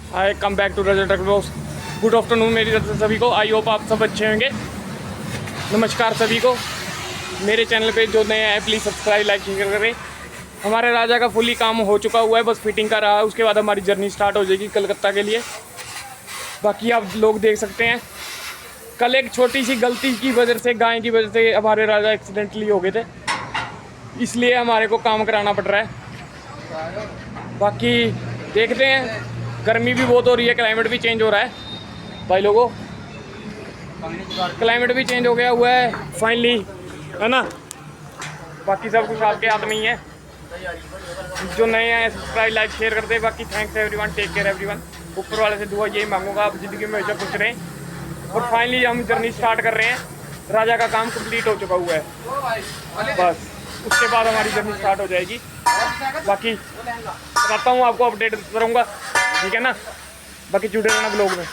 I come back to Rajat. Good afternoon मेरी तरफ से सभी को। आई होप आप सब अच्छे होंगे। नमस्कार सभी को। मेरे चैनल पे जो नए हैं प्लीज़ सब्सक्राइब लाइक शेयर करें। हमारे राजा का फुली काम हो चुका हुआ है, बस फिटिंग का रहा है। उसके बाद हमारी जर्नी स्टार्ट हो जाएगी कलकत्ता के लिए। बाकी आप लोग देख सकते हैं कल एक छोटी सी गलती की वजह से, गाय की वजह से हमारे राजा एक्सीडेंटली हो गए थे, इसलिए हमारे को काम कराना पड़ रहा है। बाकी देखते हैं, गर्मी भी बहुत हो रही है, क्लाइमेट भी चेंज हो रहा है भाई लोगों, क्लाइमेट भी चेंज हो गया हुआ है फाइनली, है ना। बाकी सब कुछ आपके हाथ में ही है। जो नए हैं सब्सक्राइब लाइक शेयर करते हैं। बाकी thanks everyone, take care everyone. ऊपर वाले से दुआ यही मांगूंगा, आप ज़िंदगी में हमेशा खुश रहें। और फाइनली हम जर्नी स्टार्ट कर रहे हैं। राजा का काम कंप्लीट हो चुका हुआ है, बस उसके बाद हमारी जर्नी स्टार्ट हो जाएगी। बाकी बताता हूँ आपको, अपडेट करूँगा, ठीक है ना। बाकी जुड़े रहना ब्लॉग में।